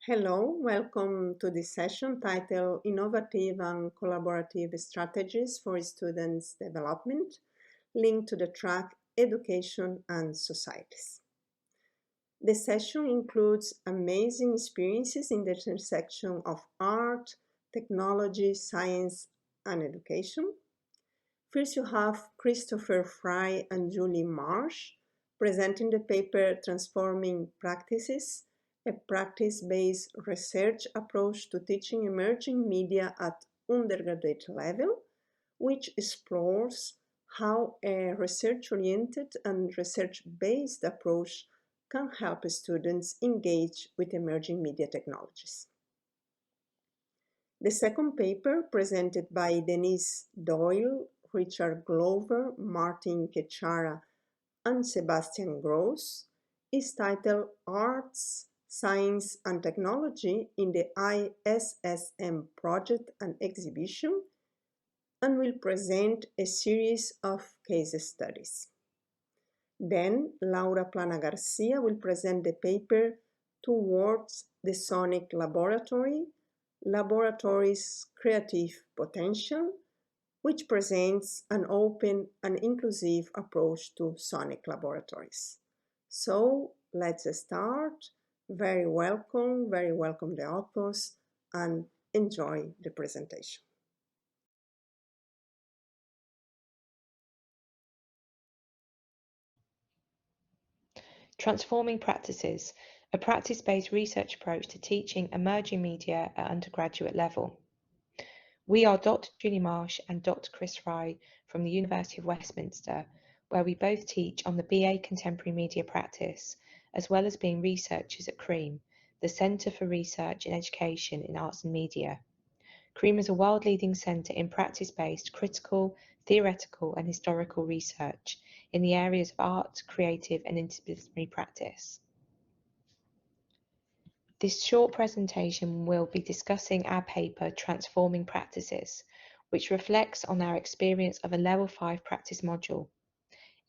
Hello, welcome to this session titled Innovative and Collaborative Strategies for Students' Development, linked to the track Education and Societies. The session includes amazing experiences in the intersection of art, technology, science, and education. First, you have Christopher Fry and Julie Marsh presenting the paper Transforming Practices, a practice-based research approach to teaching emerging media at undergraduate level, which explores how a research-oriented and research-based approach can help students engage with emerging media technologies. The second paper, presented by Denise, Doyle, Richard Glover, Martin Khechara, and Sebastian Groes, is titled Arts, Science and Technology in the ISSM Project and Exhibition, and will present a series of case studies. Then Plana Gracia will present the paper Towards the Sonic Laboratory, Laboratories' Creative Potential, which presents an open and inclusive approach to sonic laboratories. So let's start. Very welcome the authors, and enjoy the presentation. Transforming Practices, a practice-based research approach to teaching emerging media at undergraduate level. We are Dr. Julie Marsh and Dr. Chris Fry from the University of Westminster, where we both teach on the BA Contemporary Media Practice, as well as being researchers at CREAM, the Centre for Research and Education in Arts and Media. CREAM is a world-leading centre in practice-based critical, theoretical and historical research in the areas of art, creative and interdisciplinary practice. This short presentation will be discussing our paper Transforming Practices, which reflects on our experience of a Level 5 practice module.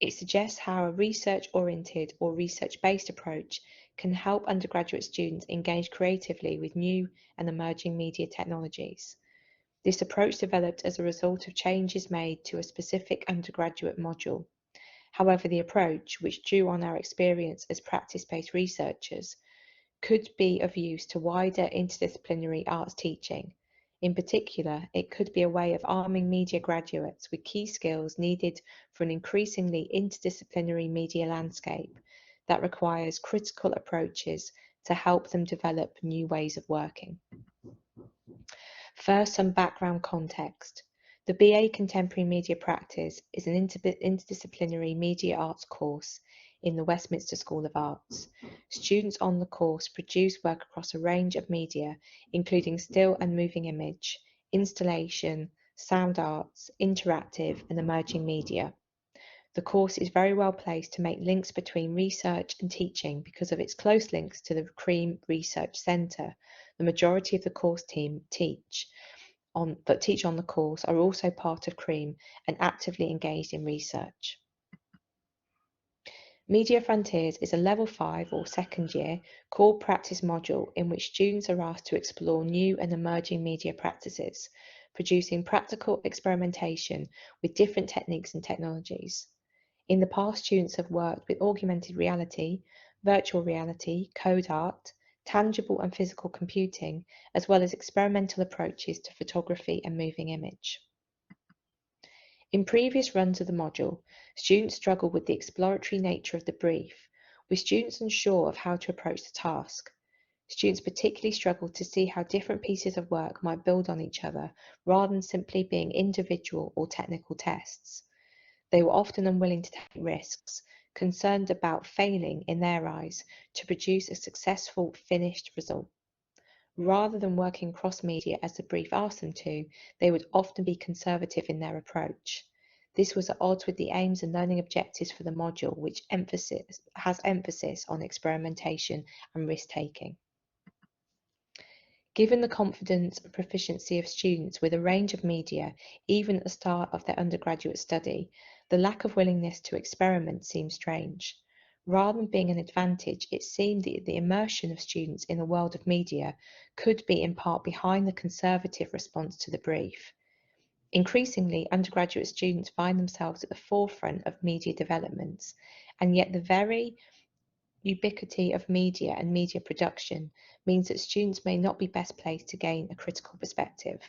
It suggests how a research-oriented or research-based approach can help undergraduate students engage creatively with new and emerging media technologies. This approach developed as a result of changes made to a specific undergraduate module. However, the approach, which drew on our experience as practice-based researchers, could be of use to wider interdisciplinary arts teaching. In particular, it could be a way of arming media graduates with key skills needed for an increasingly interdisciplinary media landscape that requires critical approaches to help them develop new ways of working. First, some background context. The BA Contemporary Media Practice is an interdisciplinary media arts course in the Westminster School of Arts. Students on the course produce work across a range of media, including still and moving image, installation, sound arts, interactive and emerging media. The course is very well placed to make links between research and teaching because of its close links to the CREAM Research Centre. The majority of the course team teach on the course are also part of CREAM and actively engaged in research. Media Frontiers is a Level 5 or second year core practice module in which students are asked to explore new and emerging media practices, producing practical experimentation with different techniques and technologies. In the past, students have worked with augmented reality, virtual reality, code art, tangible and physical computing, as well as experimental approaches to photography and moving image. In previous runs of the module, students struggled with the exploratory nature of the brief, with students unsure of how to approach the task. Students particularly struggled to see how different pieces of work might build on each other, rather than simply being individual or technical tests. They were often unwilling to take risks, concerned about failing, in their eyes, to produce a successful finished result. Rather than working cross-media as the brief asked them to, they would often be conservative in their approach. This was at odds with the aims and learning objectives for the module, which has emphasis on experimentation and risk-taking. Given the confidence and proficiency of students with a range of media, even at the start of their undergraduate study, the lack of willingness to experiment seems strange. Rather than being an advantage, it seemed that the immersion of students in the world of media could be in part behind the conservative response to the brief. Increasingly, undergraduate students find themselves at the forefront of media developments, and yet the very ubiquity of media and media production means that students may not be best placed to gain a critical perspective.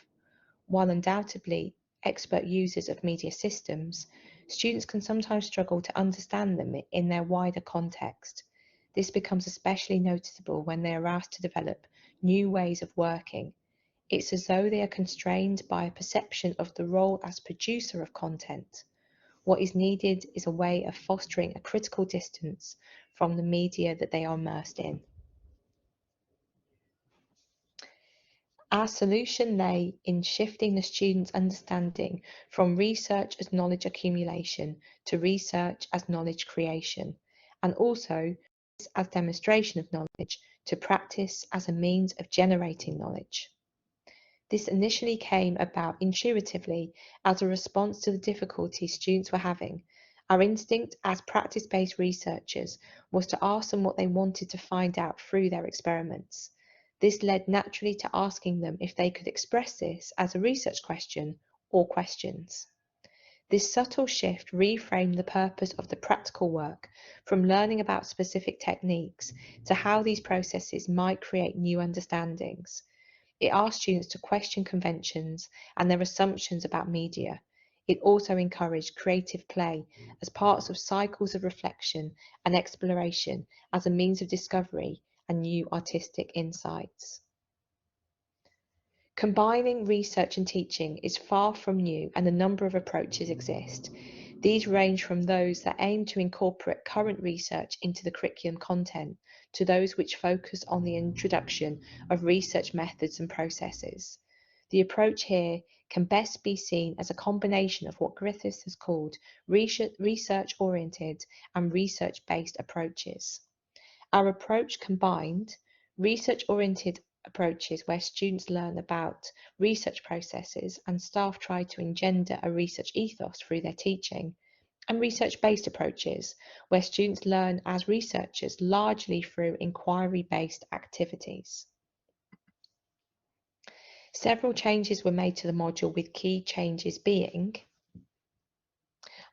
While undoubtedly expert users of media systems, students can sometimes struggle to understand them in their wider context. This becomes especially noticeable when they are asked to develop new ways of working. It's as though they are constrained by a perception of the role as producer of content. What is needed is a way of fostering a critical distance from the media that they are immersed in. Our solution lay in shifting the student's understanding from research as knowledge accumulation to research as knowledge creation, and also as demonstration of knowledge to practice as a means of generating knowledge. This initially came about intuitively as a response to the difficulties students were having. Our instinct as practice-based researchers was to ask them what they wanted to find out through their experiments. This led naturally to asking them if they could express this as a research question or questions. This subtle shift reframed the purpose of the practical work from learning about specific techniques to how these processes might create new understandings. It asked students to question conventions and their assumptions about media. It also encouraged creative play as parts of cycles of reflection and exploration as a means of discovery and new artistic insights. Combining research and teaching is far from new, and a number of approaches exist. These range from those that aim to incorporate current research into the curriculum content to those which focus on the introduction of research methods and processes. The approach here can best be seen as a combination of what Griffiths has called research-oriented and research-based approaches. Our approach combined research-oriented approaches where students learn about research processes and staff try to engender a research ethos through their teaching, and research-based approaches where students learn as researchers largely through inquiry-based activities. Several changes were made to the module, with key changes being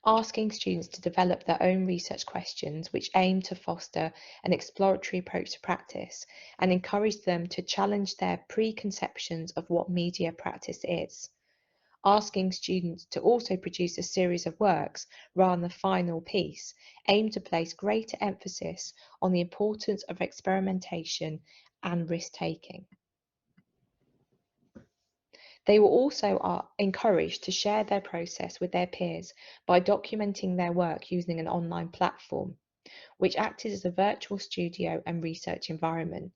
asking students to develop their own research questions which aim to foster an exploratory approach to practice and encourage them to challenge their preconceptions of what media practice is. Asking students to also produce a series of works rather than the final piece aimed to place greater emphasis on the importance of experimentation and risk-taking. They were also encouraged to share their process with their peers by documenting their work using an online platform, which acted as a virtual studio and research environment.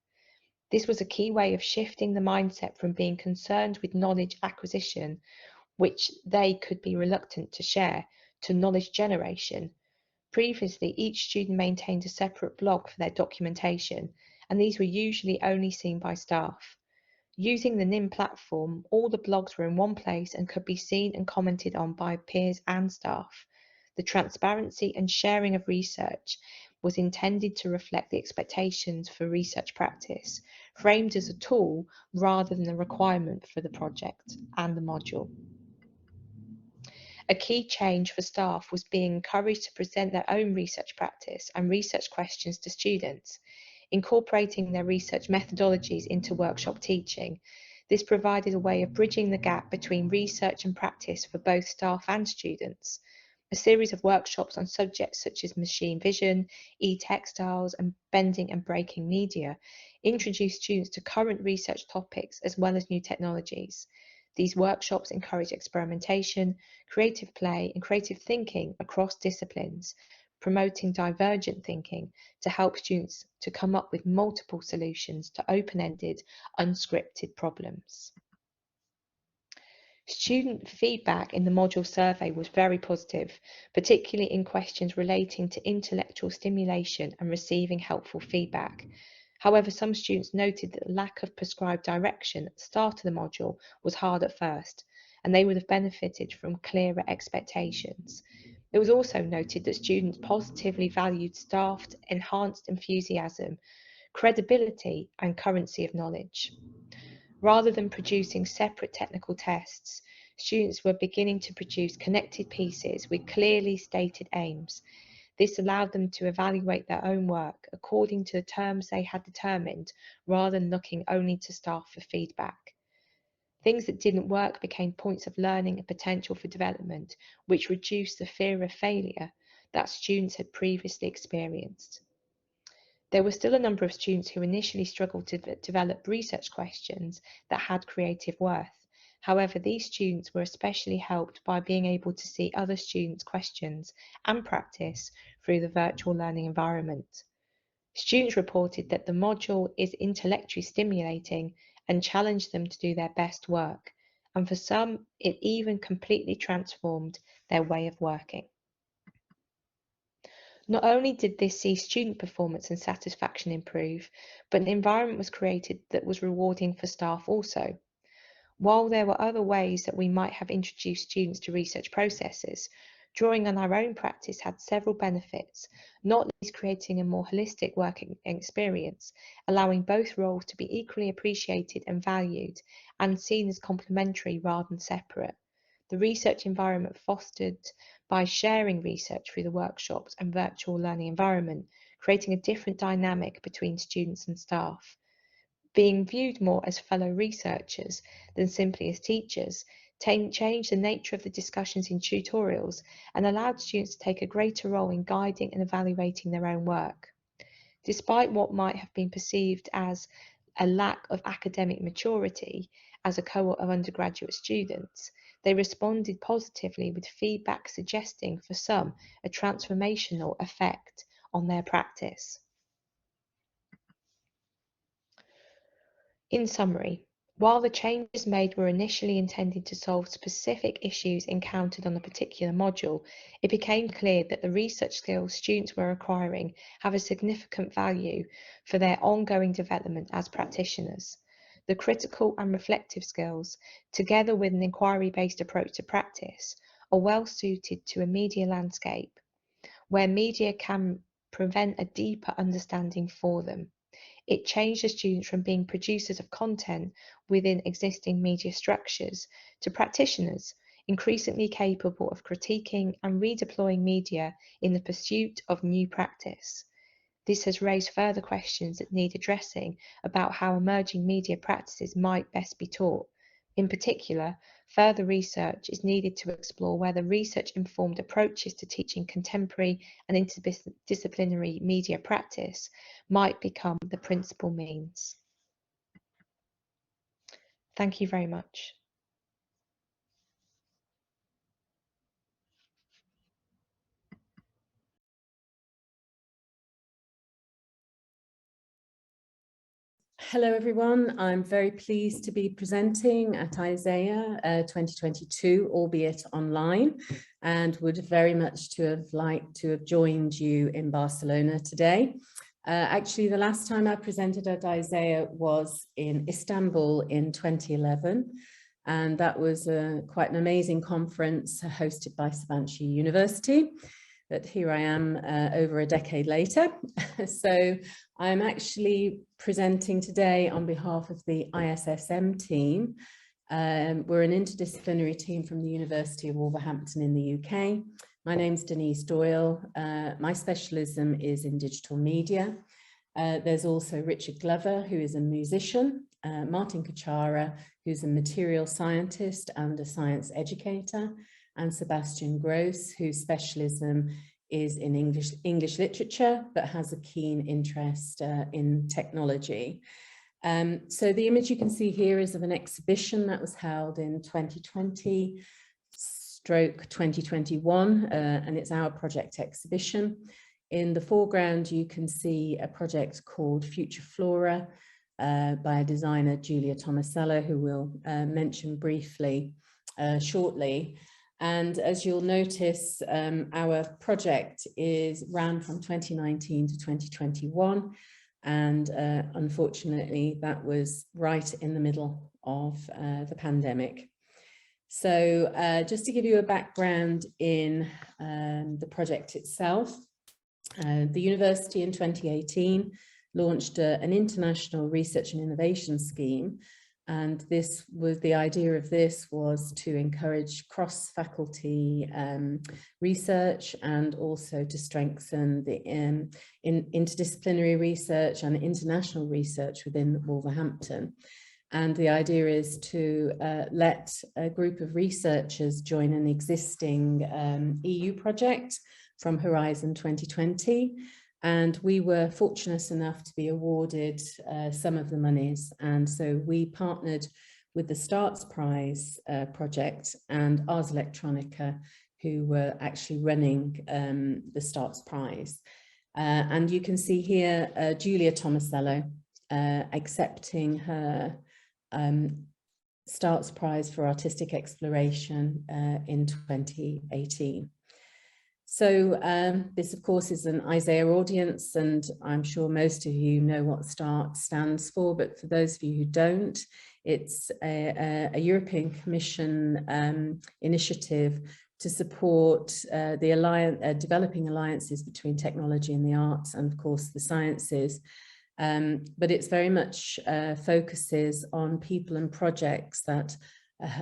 This was a key way of shifting the mindset from being concerned with knowledge acquisition, which they could be reluctant to share, to knowledge generation. Previously, each student maintained a separate blog for their documentation, and these were usually only seen by staff. Using the NIM platform, all the blogs were in one place and could be seen and commented on by peers and staff. The transparency and sharing of research was intended to reflect the expectations for research practice, framed as a tool rather than a requirement for the project and the module. A key change for staff was being encouraged to present their own research practice and research questions to students, incorporating their research methodologies into workshop teaching. This provided a way of bridging the gap between research and practice for both staff and students. A series of workshops on subjects such as machine vision, e-textiles, and bending and breaking media introduced students to current research topics as well as new technologies. These workshops encourage experimentation, creative play, and creative thinking across disciplines, promoting divergent thinking to help students to come up with multiple solutions to open-ended, unscripted problems. Student feedback in the module survey was very positive, particularly in questions relating to intellectual stimulation and receiving helpful feedback. However, some students noted that the lack of prescribed direction at the start of the module was hard at first, and they would have benefited from clearer expectations. It was also noted that students positively valued staff's enhanced enthusiasm, credibility, and currency of knowledge. Rather than producing separate technical tests, students were beginning to produce connected pieces with clearly stated aims. This allowed them to evaluate their own work according to the terms they had determined, rather than looking only to staff for feedback. Things that didn't work became points of learning and potential for development, which reduced the fear of failure that students had previously experienced. There were still a number of students who initially struggled to develop research questions that had creative worth. However, these students were especially helped by being able to see other students' questions and practice through the virtual learning environment. Students reported that the module is intellectually stimulating and challenged them to do their best work, and for some, it even completely transformed their way of working. Not only did this see student performance and satisfaction improve, but an environment was created that was rewarding for staff also. While there were other ways that we might have introduced students to research processes, drawing on our own practice had several benefits, not least creating a more holistic working experience, allowing both roles to be equally appreciated and valued, and seen as complementary rather than separate. The research environment fostered by sharing research through the workshops and virtual learning environment, creating a different dynamic between students and staff. Being viewed more as fellow researchers than simply as teachers, changed the nature of the discussions in tutorials and allowed students to take a greater role in guiding and evaluating their own work. Despite what might have been perceived as a lack of academic maturity as a cohort of undergraduate students, they responded positively with feedback suggesting for some a transformational effect on their practice. In summary, while the changes made were initially intended to solve specific issues encountered on a particular module, it became clear that the research skills students were acquiring have a significant value for their ongoing development as practitioners. The critical and reflective skills, together with an inquiry-based approach to practice, are well suited to a media landscape where media can prevent a deeper understanding for them. It changed the students from being producers of content within existing media structures to practitioners, increasingly capable of critiquing and redeploying media in the pursuit of new practice. This has raised further questions that need addressing about how emerging media practices might best be taught. In particular, further research is needed to explore whether research-informed approaches to teaching contemporary and interdisciplinary media practice might become the principal means. Thank you very much. Hello everyone, I'm very pleased to be presenting at ISEA2022, albeit online, and would very much like to have joined you in Barcelona today. Actually, the last time I presented at ISEA was in Istanbul in 2011, and that was quite an amazing conference hosted by Sebastian University. But here I am over a decade later. So I'm actually presenting today on behalf of the ISSM team. We're an interdisciplinary team from the University of Wolverhampton in the UK. My name's Denise Doyle. My specialism is in digital media. There's also Richard Glover, who is a musician, Martin Khechara, who's a material scientist and a science educator, and Sebastian Groes, whose specialism is in English literature, but has a keen interest in technology. So the image you can see here is of an exhibition that was held in 2020/2021, and it's our project exhibition. In the foreground, you can see a project called Future Flora by a designer, Julia Tomasello, who we'll mention briefly shortly. And as you'll notice, our project ran from 2019 to 2021. And unfortunately, that was right in the middle of the pandemic. So just to give you a background in the project itself, the university in 2018 launched an international research and innovation scheme. And this was, the idea of this was to encourage cross-faculty research and also to strengthen the interdisciplinary research and international research within Wolverhampton. And the idea is to let a group of researchers join an existing EU project from Horizon 2020. And we were fortunate enough to be awarded some of the monies. And so we partnered with the Starts Prize project and Ars Electronica, who were actually running the Starts Prize. And you can see here Julia Tomasello accepting her Starts Prize for Artistic Exploration in 2018. So this, of course, is an ISEA audience, and I'm sure most of you know what START stands for, but for those of you who don't, it's a European Commission initiative to support the developing alliances between technology and the arts and, of course, the sciences. But it's very much focuses on people and projects that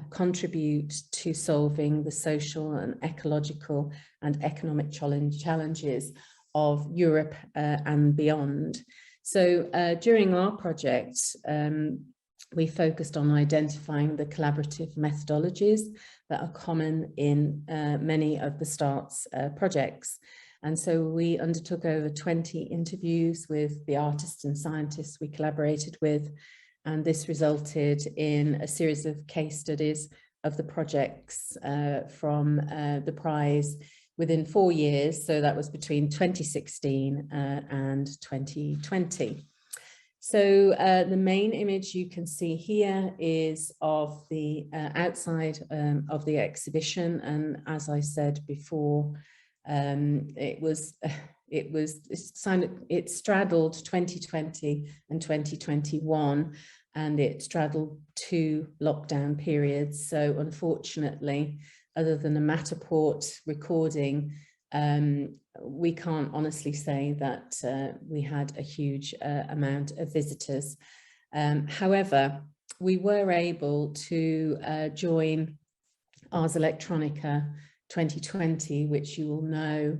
contribute to solving the social and ecological and economic challenges of Europe and beyond. So during our project, we focused on identifying the collaborative methodologies that are common in many of the STARTS projects. And so we undertook over 20 interviews with the artists and scientists we collaborated with. And this resulted in a series of case studies of the projects from the prize within 4 years. So that was between 2016 and 2020. So the main image you can see here is of the outside of the exhibition. And as I said before, it straddled 2020 and 2021, and it straddled 2 lockdown periods. So unfortunately, other than a Matterport recording, we can't honestly say that we had a huge amount of visitors. However, we were able to join Ars Electronica 2020, which you will know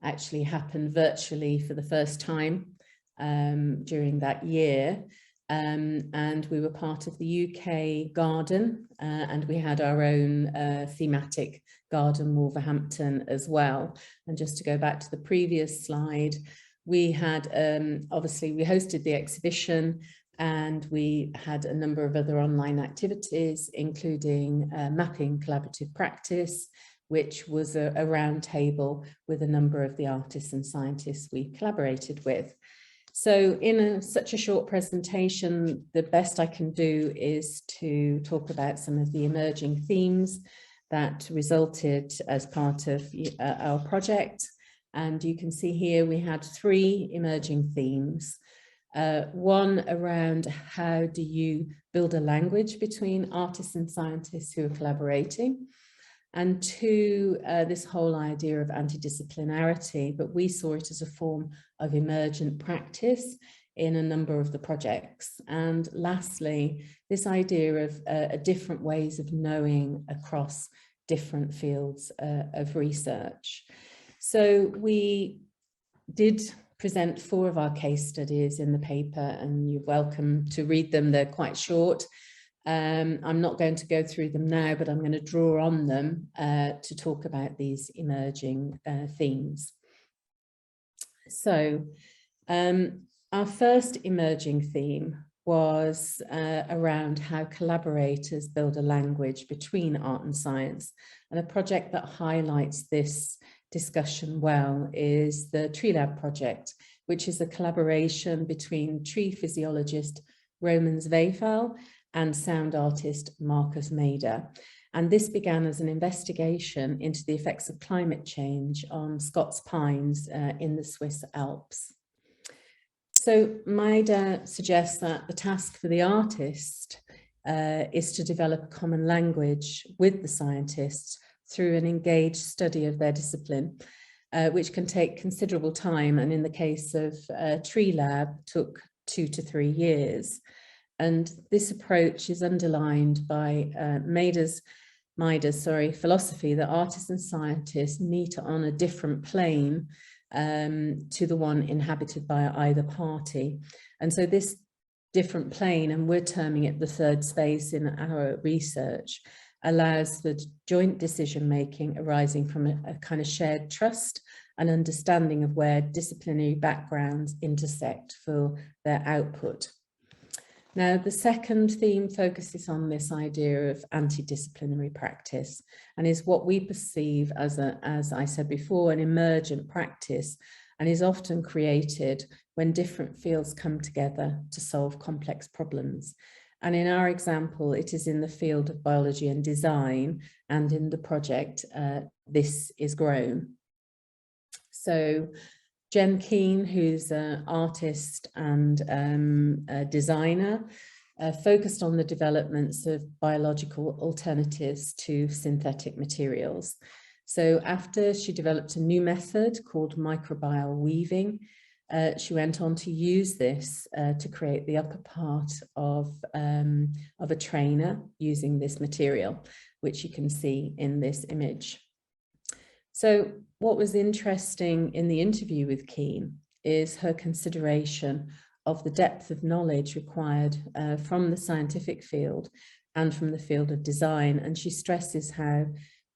actually happened virtually for the first time during that year. And we were part of the UK garden, and we had our own thematic garden, Wolverhampton, as well. And just to go back to the previous slide, we had, obviously, we hosted the exhibition, and we had a number of other online activities, including mapping collaborative practice, which was a round table with a number of the artists and scientists we collaborated with. So in such a short presentation, the best I can do is to talk about some of the emerging themes that resulted as part of our project. And you can see here we had 3 emerging themes. One around how do you build a language between artists and scientists who are collaborating. And 2, this whole idea of antidisciplinarity, but we saw it as a form of emergent practice in a number of the projects. And lastly, this idea of different ways of knowing across different fields of research. So we did present 4 of our case studies in the paper, and you're welcome to read them. They're quite short. I'm not going to go through them now, but I'm going to draw on them to talk about these emerging themes. So our first emerging theme was around how collaborators build a language between art and science. And a project that highlights this discussion well is the Tree Lab project, which is a collaboration between tree physiologist Roman Zweifel and sound artist Marcus Mader. And this began as an investigation into the effects of climate change on Scots pines in the Swiss Alps. So Mader suggests that the task for the artist is to develop a common language with the scientists through an engaged study of their discipline, which can take considerable time, and in the case of Tree Lab took 2 to 3 years. And this approach is underlined by Maida's philosophy that artists and scientists meet on a different plane to the one inhabited by either party. And so this different plane, and we're terming it the third space in our research, allows for joint decision making arising from a kind of shared trust and understanding of where disciplinary backgrounds intersect for their output. Now, the second theme focuses on this idea of anti-disciplinary practice, and is what we perceive as I said before, an emergent practice, and is often created when different fields come together to solve complex problems. And in our example, it is in the field of biology and design, and in the project, This is Grown. So Jen Keane, who's an artist and a designer, focused on the developments of biological alternatives to synthetic materials. So after she developed a new method called microbial weaving, she went on to use this to create the upper part of a trainer using this material, which you can see in this image. So what was interesting in the interview with Keane is her consideration of the depth of knowledge required from the scientific field and from the field of design. And she stresses how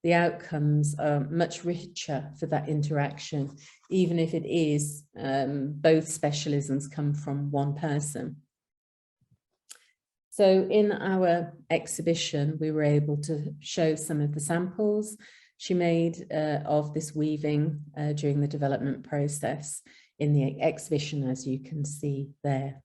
the outcomes are much richer for that interaction, even if it is both specialisms come from one person. So in our exhibition, we were able to show some of the samples she made of this weaving during the development process in the exhibition, as you can see there.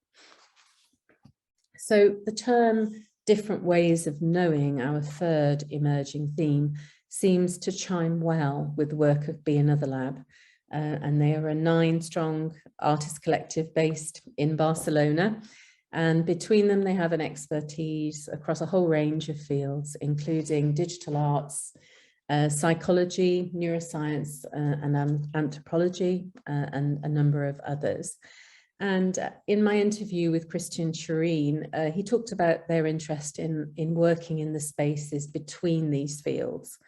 So the term different ways of knowing, our third emerging theme, seems to chime well with the work of Be Another Lab. And they are a 9-strong artist collective based in Barcelona. And between them, they have an expertise across a whole range of fields, including digital arts, psychology, neuroscience, and anthropology, and a number of others. And in my interview with Christian Shireen, he talked about their interest in working in the spaces between these fields.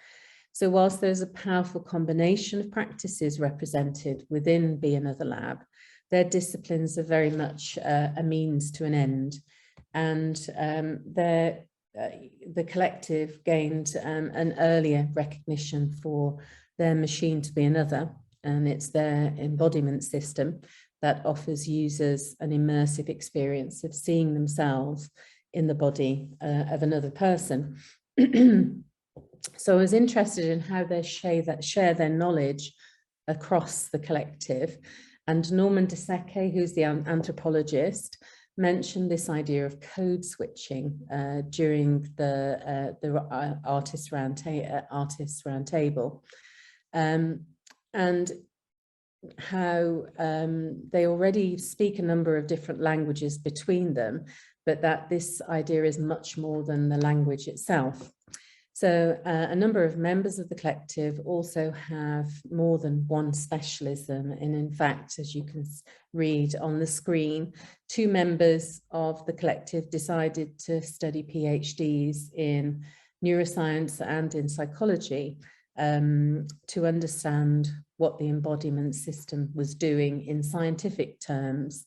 So whilst there's a powerful combination of practices represented within Be Another Lab, their disciplines are very much a means to an end. And the collective gained an earlier recognition for their machine to be another, and it's their embodiment system that offers users an immersive experience of seeing themselves in the body of another person. So I was interested in how they share their knowledge across the collective. And Norman de Secche, who's the anthropologist, mentioned this idea of code switching during the artist roundtable, and how they already speak a number of different languages between them, but that this idea is much more than the language itself. So a number of members of the collective also have more than one specialism. And in fact, as you can read on the screen, 2 members of the collective decided to study PhDs in neuroscience and in psychology to understand what the embodiment system was doing in scientific terms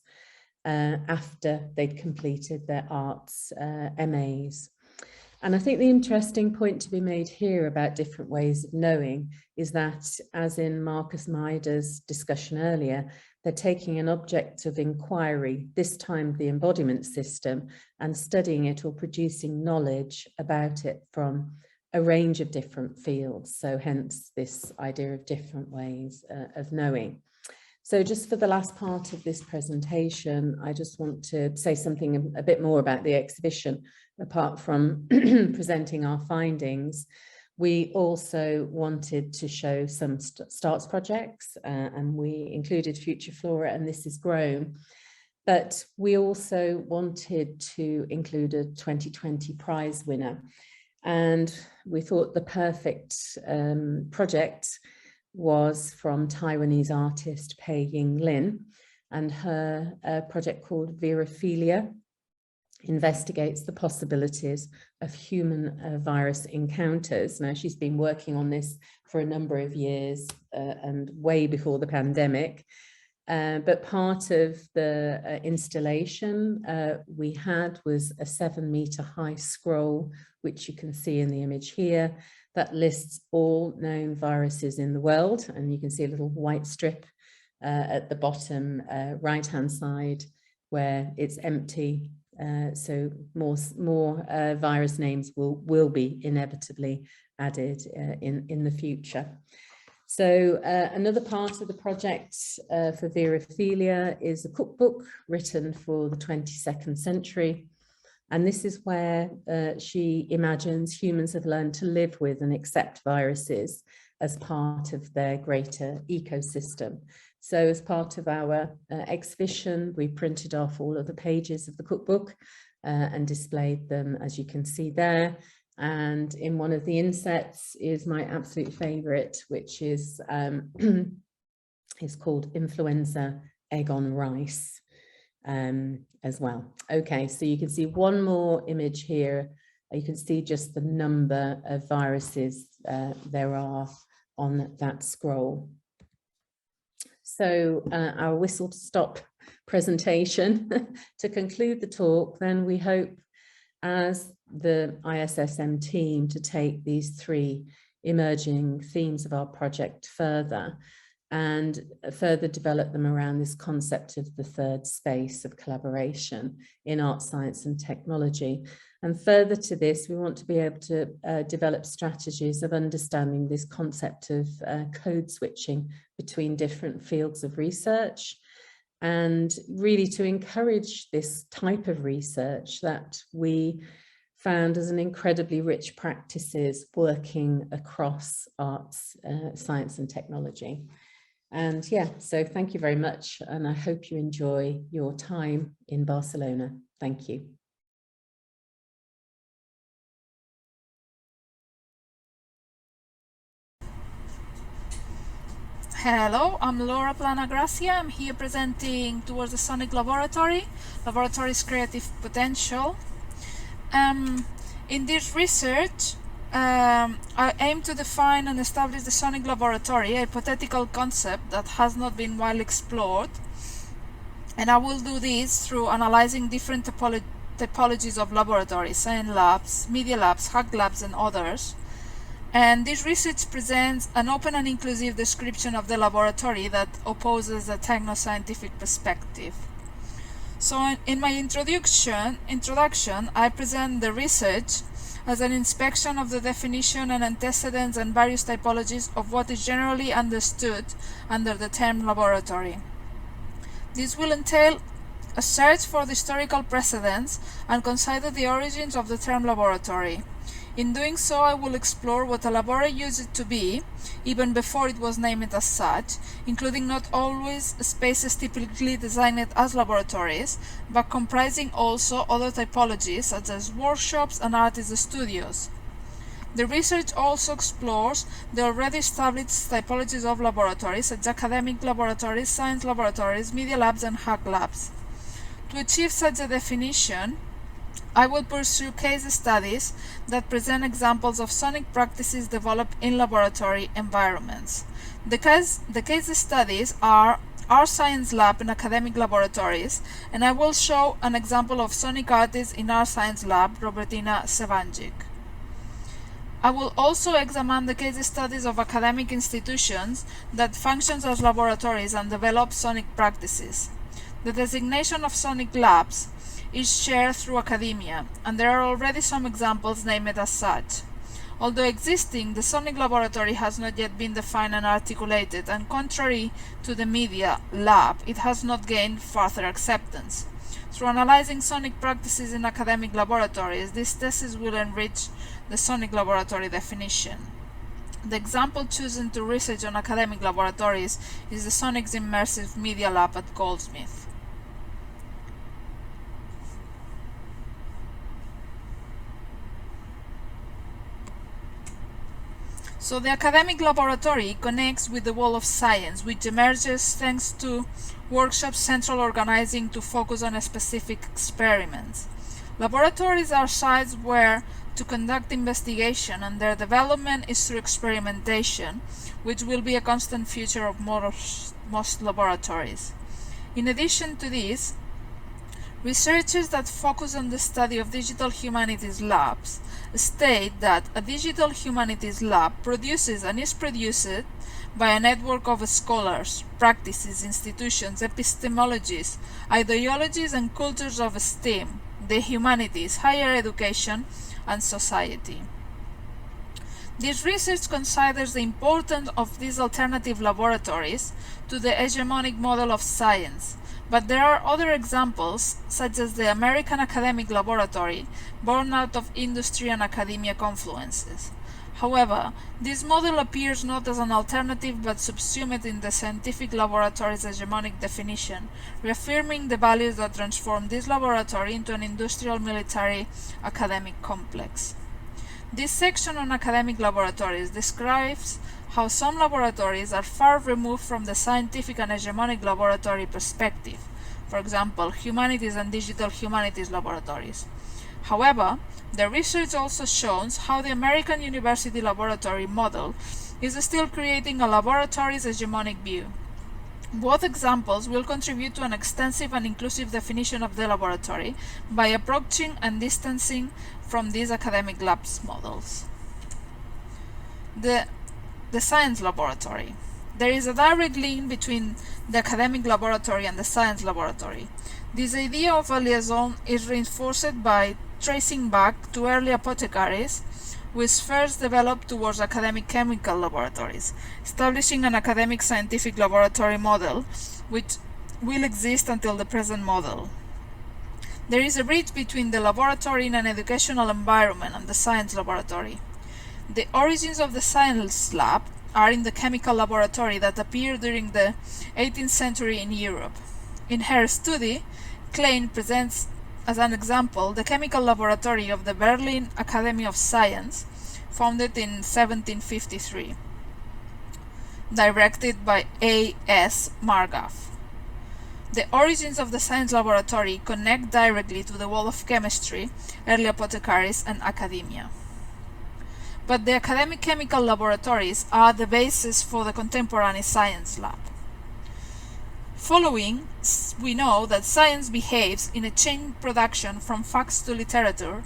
after they'd completed their arts MAs. And I think the interesting point to be made here about different ways of knowing is that, as in Marcus Maida's discussion earlier, they're taking an object of inquiry, this time the embodiment system, and studying it or producing knowledge about it from a range of different fields. So hence this idea of different ways of knowing. So just for the last part of this presentation, I just want to say something a bit more about the exhibition. Apart from presenting our findings, we also wanted to show some starts projects, and we included Future Flora and This is Grown. But we also wanted to include a 2020 prize winner. And we thought the perfect project was from Taiwanese artist Pei Ying Lin, and her project called Virophilia investigates the possibilities of human virus encounters. Now, she's been working on this for a number of years and way before the pandemic. But part of the installation we had was a 7-meter high scroll, which you can see in the image here, that lists all known viruses in the world. And you can see a little white strip at the bottom right-hand side where it's empty. So more virus names will be inevitably added in the future. So another part of the project for Virophilia is a cookbook written for the 22nd century. And this is where she imagines humans have learned to live with and accept viruses as part of their greater ecosystem. So as part of our exhibition, we printed off all of the pages of the cookbook and displayed them, as you can see there. And in one of the insets is my absolute favorite, which is called Influenza Egg on Rice as well. Okay, so you can see one more image here. You can see just the number of viruses there are on that scroll. So our whistle stop presentation to conclude the talk, then we hope as the ISSM team to take these 3 emerging themes of our project further and further develop them around this concept of the third space of collaboration in art, science and technology. And further to this, we want to be able to develop strategies of understanding this concept of code switching between different fields of research, and really to encourage this type of research that we found as an incredibly rich practices working across arts, science and technology. And yeah, so thank you very much, and I hope you enjoy your time in Barcelona. Thank you. Hello, I'm Laura Plana Gracia. I'm here presenting towards the Sonic Laboratories Creative Potential. In this research, I aim to define and establish the Sonic Laboratory, a hypothetical concept that has not been well explored. And I will do this through analyzing different typologies of laboratories, science labs, media labs, hack labs, and others. And this research presents an open and inclusive description of the laboratory that opposes a techno-scientific perspective. So in my introduction, I present the research as an inspection of the definition and antecedents and various typologies of what is generally understood under the term laboratory. This will entail a search for the historical precedents and consider the origins of the term laboratory. In doing so, I will explore what a laboratory used to be, even before it was named as such, including not always spaces typically designed as laboratories, but comprising also other typologies such as workshops and artist studios. The research also explores the already established typologies of laboratories, such as academic laboratories, science laboratories, media labs, and hack labs. To achieve such a definition, I will pursue case studies that present examples of sonic practices developed in laboratory environments. The case studies are artscience lab in academic laboratories, and I will show an example of sonic artist in artscience lab, Robertina Šebjanič. I will also examine the case studies of academic institutions that function as laboratories and develop sonic practices. The designation of sonic labs is shared through academia, and there are already some examples named as such. Although existing, the sonic laboratory has not yet been defined and articulated, and contrary to the media lab, it has not gained further acceptance. Through analyzing sonic practices in academic laboratories, this thesis will enrich the sonic laboratory definition. The example chosen to research on academic laboratories is the Sonic's Immersive Media Lab at Goldsmiths. So the academic laboratory connects with the world of science, which emerges thanks to workshops central organizing to focus on a specific experiments. Laboratories are sites where to conduct investigation, and their development is through experimentation, which will be a constant feature of most laboratories. In addition to this, researchers that focus on the study of digital humanities labs state that a digital humanities lab produces and is produced by a network of scholars, practices, institutions, epistemologies, ideologies, and cultures of STEM, the humanities, higher education, and society. This research considers the importance of these alternative laboratories to the hegemonic model of science, but there are other examples, such as the American Academic Laboratory, born out of industry and academia confluences. However, this model appears not as an alternative but subsumed in the scientific laboratory's hegemonic definition, reaffirming the values that transform this laboratory into an industrial military academic complex. This section on academic laboratories describes how some laboratories are far removed from the scientific and hegemonic laboratory perspective, for example, humanities and digital humanities laboratories. However, the research also shows how the American University Laboratory model is still creating a laboratory's hegemonic view. Both examples will contribute to an extensive and inclusive definition of the laboratory by approaching and distancing from these academic labs models. The science laboratory. There is a direct link between the academic laboratory and the science laboratory. This idea of a liaison is reinforced by tracing back to early apothecaries, which first developed towards academic chemical laboratories, establishing an academic scientific laboratory model which will exist until the present model. There is a bridge between the laboratory in an educational environment and the science laboratory. The origins of the science lab are in the chemical laboratory that appeared during the 18th century in Europe. In her study, Klein presents as an example the chemical laboratory of the Berlin Academy of Science, founded in 1753, directed by A.S. Margaff. The origins of the science laboratory connect directly to the world of chemistry, early apothecaries, and academia. But the academic chemical laboratories are the basis for the contemporary science lab. Following, we know that science behaves in a chain production from facts to literature,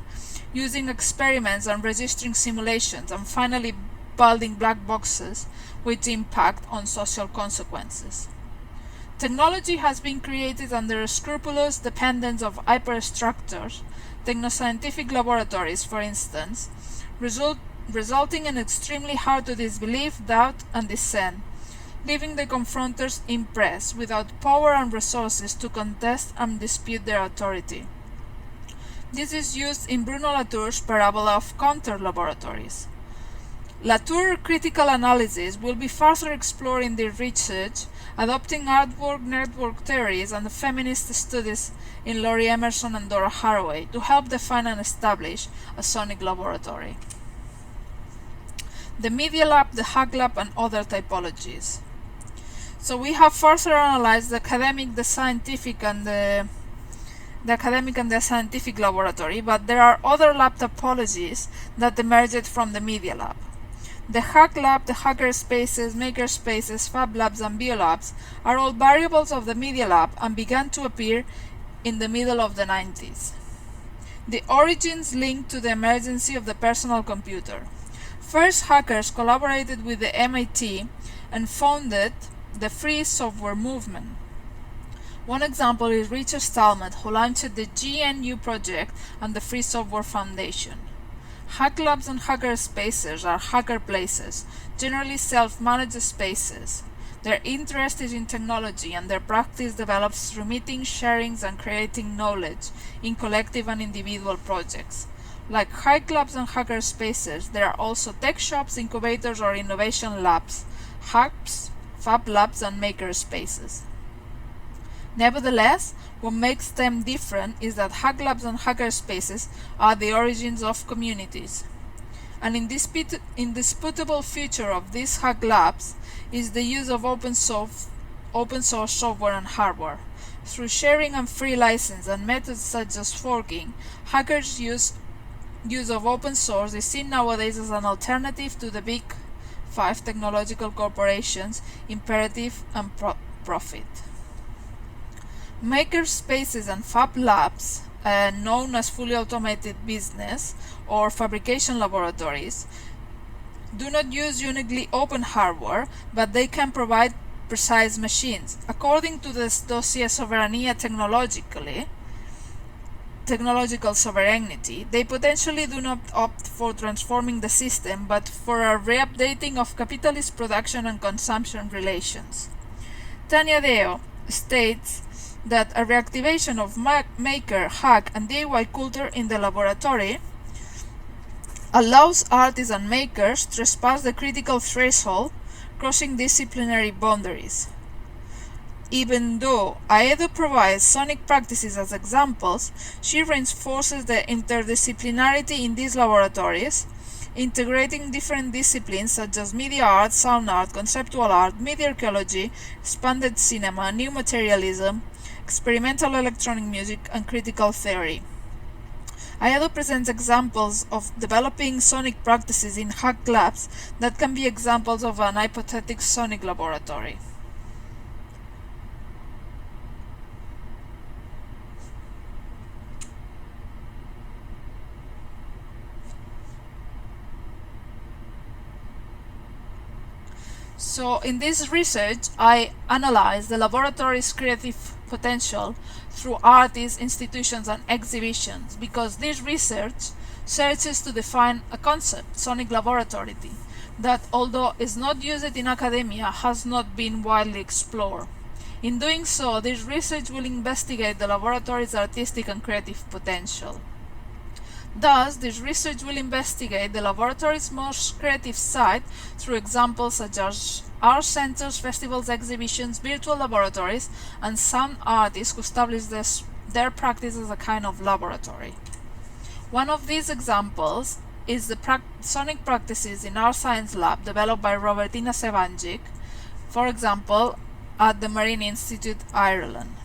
using experiments and registering simulations, and finally building black boxes with impact on social consequences. Technology has been created under scrupulous dependence of hyperstructures, technoscientific laboratories, for instance, resulting in extremely hard to disbelieve, doubt, and dissent, leaving the confronters impressed without power and resources to contest and dispute their authority. This is used in Bruno Latour's parabola of counter-laboratories. Latour's critical analysis will be further explored in the research, adopting artwork network theories and feminist studies in Laurie Emerson and Dora Haraway to help define and establish a sonic laboratory. The Media Lab, the hacklab, and other typologies. So we have further analyzed the academic, the scientific, and the scientific laboratory, but there are other lab topologies that emerged from the Media Lab. The hacklab, the hacker spaces, maker spaces, fab labs, and biolabs are all variables of the Media Lab and began to appear in the middle of the 90s. The origins linked to the emergence of the personal computer. First, hackers collaborated with the MIT and founded the free software movement. One example is Richard Stallman, who launched the GNU project and the Free Software Foundation. Hack labs and hacker spaces are hacker places, generally self-managed spaces. Their interest is in technology, and their practice develops through meetings, sharings, and creating knowledge in collective and individual projects. Like hack labs and hacker spaces, there are also tech shops, incubators, or innovation labs, hubs, fab labs, and maker spaces. Nevertheless, what makes them different is that hack labs and hacker spaces are the origins of communities. An indisputable feature of these hack labs is the use of open source software and hardware. Through sharing and free license and methods such as forking, hackers' use of open source is seen nowadays as an alternative to the big 5 technological corporations' imperative and profit. Maker spaces and fab labs, known as fully automated business or fabrication laboratories, do not use uniquely open hardware, but they can provide precise machines. According to the dossier Soberania technological sovereignty, they potentially do not opt for transforming the system, but for a re-updating of capitalist production and consumption relations. Tania Deo states that a reactivation of maker, hack, and DIY culture in the laboratory allows artists and makers to trespass the critical threshold, crossing disciplinary boundaries. Even though AEDO provides sonic practices as examples, she reinforces the interdisciplinarity in these laboratories, integrating different disciplines such as media art, sound art, conceptual art, media archaeology, expanded cinema, new materialism, experimental electronic music, and critical theory. AEDO presents examples of developing sonic practices in hack labs that can be examples of an hypothetic sonic laboratory. So in this research, I analyzed the laboratory's creative potential through artists, institutions, and exhibitions, because this research searches to define a concept, sonic laboratory, that although is not used in academia, has not been widely explored. In doing so, this research will investigate the laboratory's artistic and creative potential. Thus, this research will investigate the laboratory's most creative side through examples such as art centers, festivals, exhibitions, virtual laboratories, and some artists who establish their practice as a kind of laboratory. One of these examples is the sonic practices in ArtScience Lab developed by Robertina Šebjanič, for example, at the Marine Institute, Ireland.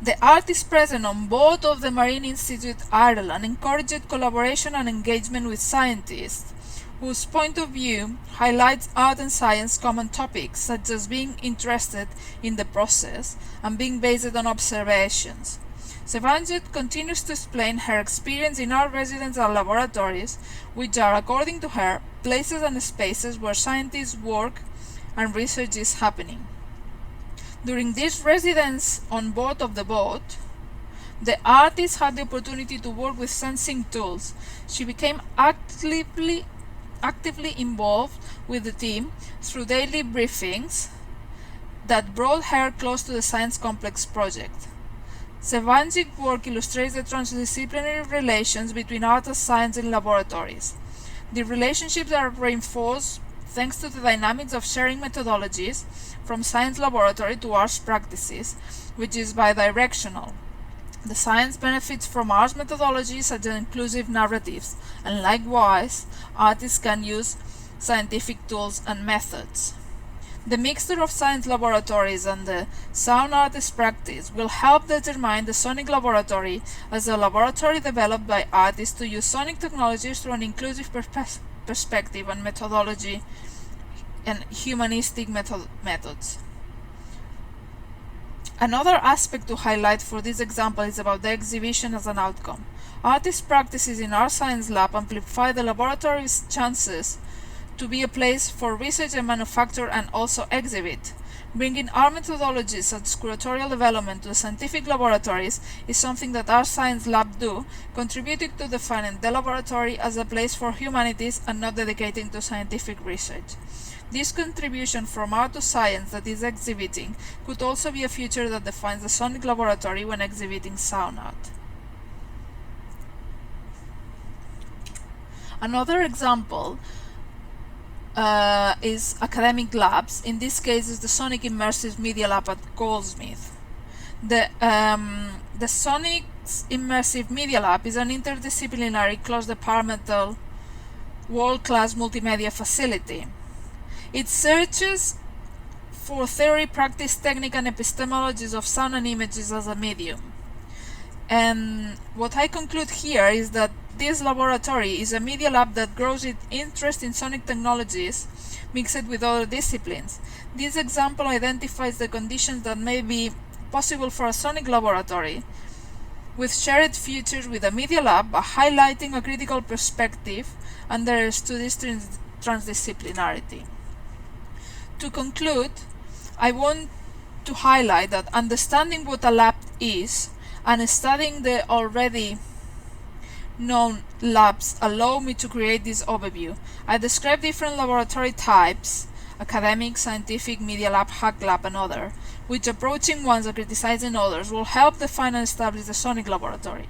The artists present on board of the Marine Institute Ireland encouraged collaboration and engagement with scientists, whose point of view highlights art and science common topics, such as being interested in the process and being based on observations. Šebjanič continues to explain her experience in art residential laboratories, which are, according to her, places and spaces where scientists work and research is happening. During this residence on board of the boat, the artist had the opportunity to work with sensing tools. She became actively involved with the team through daily briefings that brought her close to the Science Complex project. Šebjanič's work illustrates the transdisciplinary relations between art and science in laboratories. The relationships are reinforced thanks to the dynamics of sharing methodologies from science laboratory to arts practices, which is bidirectional. The science benefits from arts methodologies such as inclusive narratives, and likewise, artists can use scientific tools and methods. The mixture of science laboratories and the sound artist practice will help determine the sonic laboratory as a laboratory developed by artists to use sonic technologies through an inclusive perspective and methodology and humanistic methods. Another aspect to highlight for this example is about the exhibition as an outcome. Artist practices in ArtScience Lab amplify the laboratory's chances to be a place for research and manufacture and also exhibit. Bringing art methodologies such as curatorial development to the scientific laboratories is something that ArtScience Lab do, contributing to defining the laboratory as a place for humanities and not dedicating to scientific research. This contribution from art to science that is exhibiting could also be a feature that defines the sonic laboratory when exhibiting sound art. Another example is academic labs. In this case, is the Sonic Immersive Media Lab at Goldsmiths. The the Sonic's Immersive Media Lab is an interdisciplinary, cross-departmental, world-class multimedia facility. It searches for theory, practice, technique, and epistemologies of sound and images as a medium. And what I conclude here is that this laboratory is a media lab that grows its interest in sonic technologies mixed with other disciplines. This example identifies the conditions that may be possible for a sonic laboratory, with shared futures with a media lab, highlighting a critical perspective under studies transdisciplinarity. To conclude, I want to highlight that understanding what a lab is and studying the already known labs allow me to create this overview. I describe different laboratory types: academic, scientific, media lab, hack lab, and other, which approaching ones and criticizing others will help define and establish the sonic laboratory.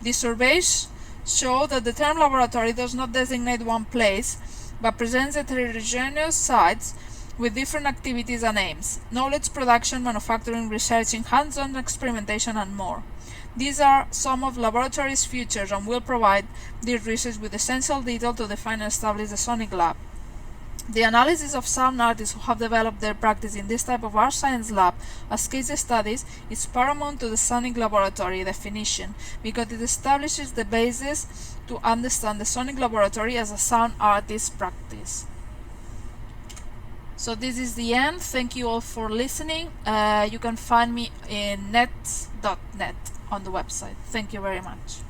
These surveys show that the term laboratory does not designate one place, but presents heterogeneous sites with different activities and aims: knowledge production, manufacturing, researching, hands-on experimentation, and more. These are some of laboratories' futures and will provide this research with essential detail to define and establish the sonic lab. The analysis of sound artists who have developed their practice in this type of art science lab as case studies is paramount to the sonic laboratory definition, because it establishes the basis to understand the sonic laboratory as a sound artist practice. So this is the end. Thank you all for listening. You can find me in net.net on the website. Thank you very much.